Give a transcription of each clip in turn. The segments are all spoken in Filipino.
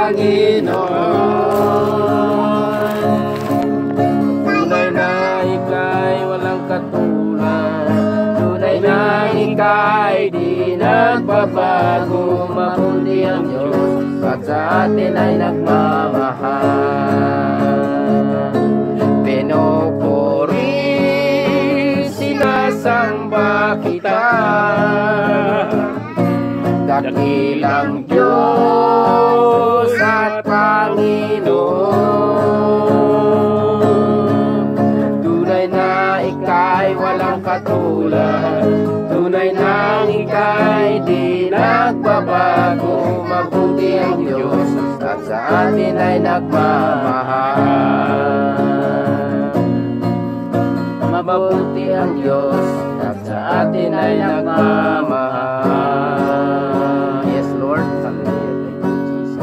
Panginoon. Tunay na ika'y walang katulad, tunay na ika'y di nagbabago. Mabuti ang Diyos at sa atin ay nagmamahal. Pinupuri, sinasamba kita, dakilang Diyos at Panginoon. Tunay na ika'y walang katulad, tunay na ika'y di nagbabago. Mabuti ang Diyos at sa atin ay nagmamahal. Mabuti ang Diyos at sa atin ay nagmamahal. Yes, Lord. Hallelujah. Thank you, Jesus.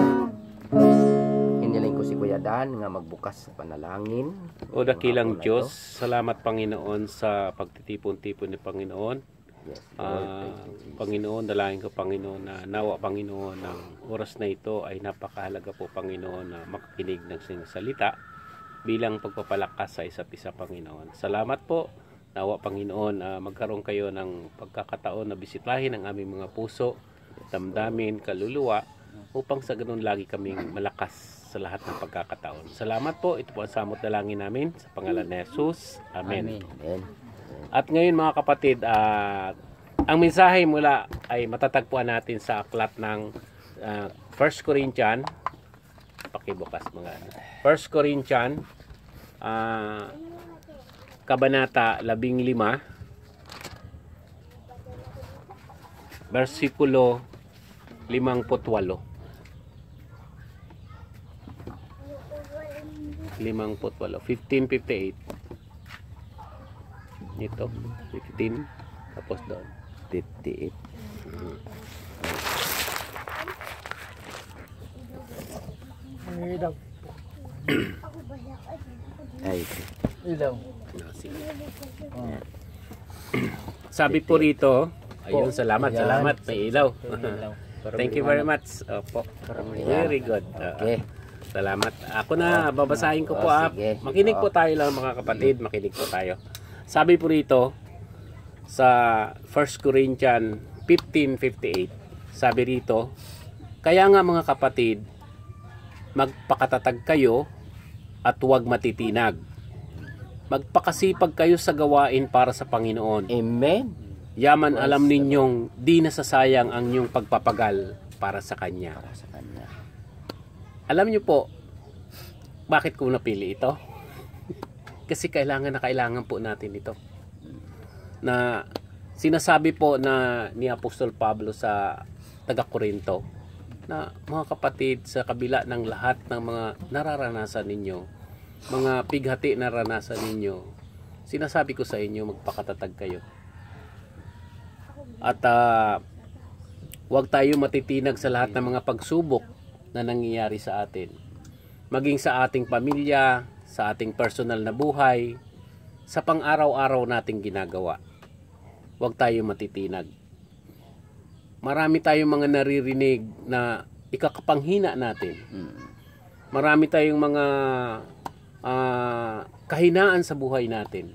Hiniling ko si Kuya Dan nga magbukas sa panalangin. O dakilang Diyos, salamat Panginoon sa pagtitipon-tipon ni Panginoon. Yes, Lord. Panginoon, dalangin ko Panginoon na nawa Panginoon ng oras na ito ay napakahalaga po Panginoon na makikinig ng salita bilang pagpapalakas sa isa't isa Panginoon. Salamat po, nawa Panginoon, magkaroon kayo ng pagkakataon na bisitahin ang aming mga puso, damdamin, kaluluwa, upang sa ganun lagi kaming malakas sa lahat ng pagkakataon. Salamat po, ito po ang samot dalangin namin sa pangalan ni Jesus. Amen. Amen. At ngayon mga kapatid, ang mensahe mula ay matatagpuan natin sa aklat ng 1 Corinthians, pakibukas mga 1 Corinthians, kabanata 15, versikulo 58. 15:58. Ito, 15, tapos doon. 58. Ay, Ilaw. Sabi po rito, ayun, salamat, may ilaw. Thank you very much. Opo. Very good. Okay. Salamat. Ako na, babasahin ko po. Sige. Makinig po tayo lang mga kapatid, makinig po tayo. Sabi po rito sa 1 Corinthians 15:58, sabi rito, kaya nga mga kapatid, magpakatatag kayo at huwag matitinag. Magpakasipag kayo sa gawain para sa Panginoon. Amen. Yaman alam ninyong di nasasayang ang inyong pagpapagal para sa Kanya. Para sa Kanya. Alam niyo po, bakit ko napili ito? Kasi kailangan po natin ito. Na sinasabi po na ni Apostol Pablo sa taga-Korinto na mga kapatid, sa kabila ng lahat ng mga nararanasan ninyo, mga pighati na naranasan ninyo, sinasabi ko sa inyo, magpakatatag kayo. At huwag tayo matitinag sa lahat ng mga pagsubok na nangyayari sa atin. Maging sa ating pamilya, sa ating personal na buhay, sa pang-araw-araw nating ginagawa. Huwag tayo matitinag. Marami tayong mga naririnig na ikakapanghina natin. Marami tayong mga kahinaan sa buhay natin.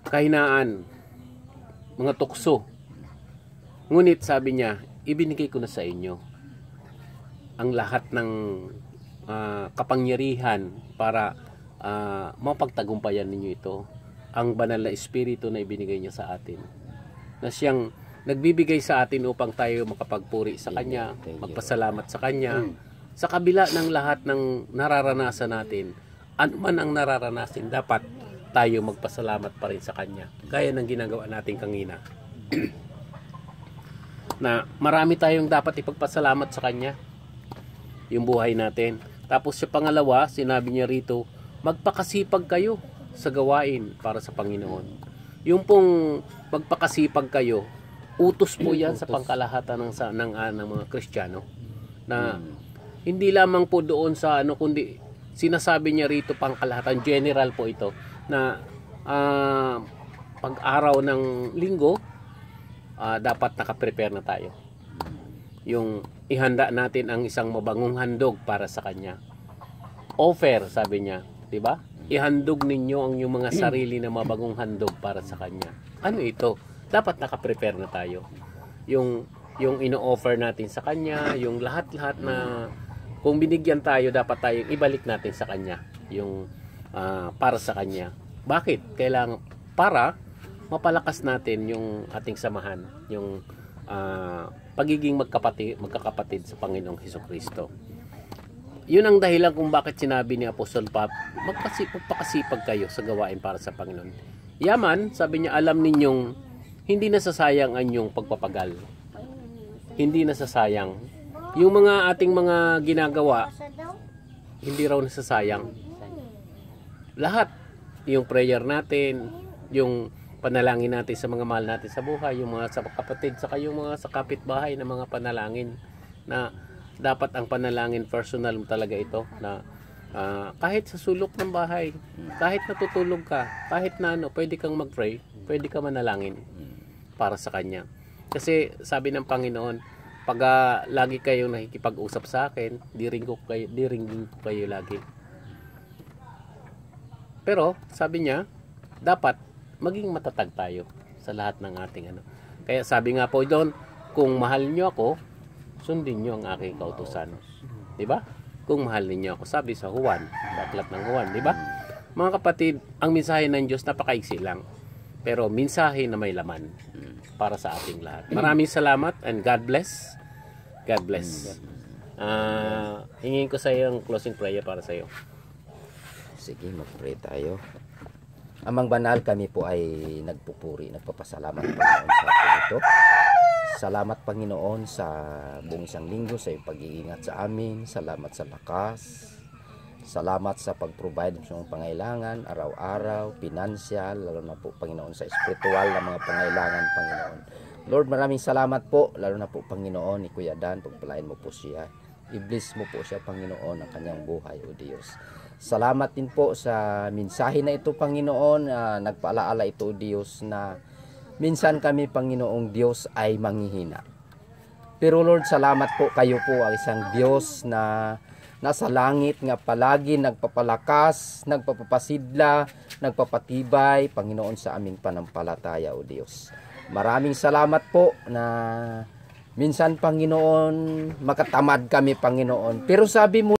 Kahinaan, mga tukso. Ngunit sabi niya, ibinigay ko na sa inyo ang lahat ng kapangyarihan para mapagtagumpayan ninyo ito. Ang banal na espiritu na ibinigay niya sa atin. Na siyang nagbibigay sa atin upang tayo makapagpuri sa Kanya, magpasalamat sa Kanya. Sa kabila ng lahat ng nararanasan natin, ano man ang nararanasin, dapat tayo magpasalamat pa rin sa Kanya. Gaya ng ginagawa natin kanina. Na marami tayong dapat ipagpasalamat sa Kanya. Yung buhay natin. Tapos sa pangalawa, sinabi niya rito, magpakasipag kayo sa gawain para sa Panginoon. Yung pong magpakasipag kayo, utos po yan sa pangkalahatan ng mga Kristiyano. Na hindi lamang po doon sa kundi sinasabi niya rito pangkalahatan, general po ito, na pag-araw ng linggo, dapat nakaprepare na tayo. yung ihanda natin ang isang mabangong handog para sa Kanya. Offer, sabi niya, 'di ba? Ihandog ninyo ang inyong mga sarili na mabagong handog para sa Kanya. Ano ito? Dapat naka-prepare na tayo. Yung ino-offer natin sa Kanya, yung lahat-lahat na kung binigyan tayo, dapat tayong ibalik natin sa Kanya. Yung para sa Kanya. Bakit? Kailangan para mapalakas natin yung ating samahan, yung pagiging magkakapatid sa Panginoong Hesukristo. Yun ang dahilan kung bakit sinabi ni Apostol Pap, magpakasipag kayo sa gawain para sa Panginoon. Yaman, sabi niya, alam ninyong hindi nasasayang ang inyong pagpapagal. Hindi nasasayang. Yung mga ating mga ginagawa, hindi raw nasasayang. Lahat, yung prayer natin, yung panalangin natin sa mga mahal natin sa buhay, yung mga sa kapatid, saka yung mga sa kapitbahay na mga panalangin na dapat ang panalangin personal talaga ito na kahit sa sulok ng bahay, kahit natutulog ka, kahit na pwede kang mag-pray, pwede ka manalangin para sa Kanya. Kasi sabi ng Panginoon, pag lagi kayong nakikipag-usap sa akin, di rin ko kayo lagi. Pero sabi niya, dapat maging matatag tayo sa lahat ng ating ano. Kaya sabi nga po doon, kung mahal niyo ako, sundin niyo ang aking kautusan. 'Di ba? Kung mahal niyo ako, sabi sa Juan, sa aklat ng Juan, 'di ba? Mga kapatid, ang mensahe ng Diyos napakaiksi lang. Pero mensahe na may laman para sa ating lahat. Maraming salamat and God bless. God bless. Hingin ko sa iyo ang closing prayer para sa iyo. Sige, mag-pray tayo. Amang banal, kami po ay nagpupuri, nagpapasalamat Panginoon sa atin ito. Salamat Panginoon sa buong isang linggo sa iyong pag-iingat sa amin. Salamat sa lakas. Salamat sa pag-provide sa mga pangailangan, araw-araw, pinansyal, lalo na po Panginoon sa espiritual na mga pangailangan Panginoon. Lord, maraming salamat po, lalo na po Panginoon, ni Kuya Dan, pagpalain mo po siya. I-bless mo po siya Panginoon ang kanyang buhay, O Diyos. Salamat din po sa mensahe na ito Panginoon, nagpaalaala ito O Diyos na minsan kami Panginoong Diyos ay manghihina. Pero Lord, salamat po, kayo po ang isang Diyos na nasa langit nga palagi nagpapalakas, nagpapapasidla, nagpapatibay Panginoon sa aming panampalataya O Diyos. Maraming salamat po na minsan Panginoon makatamad kami Panginoon. Pero sabi mo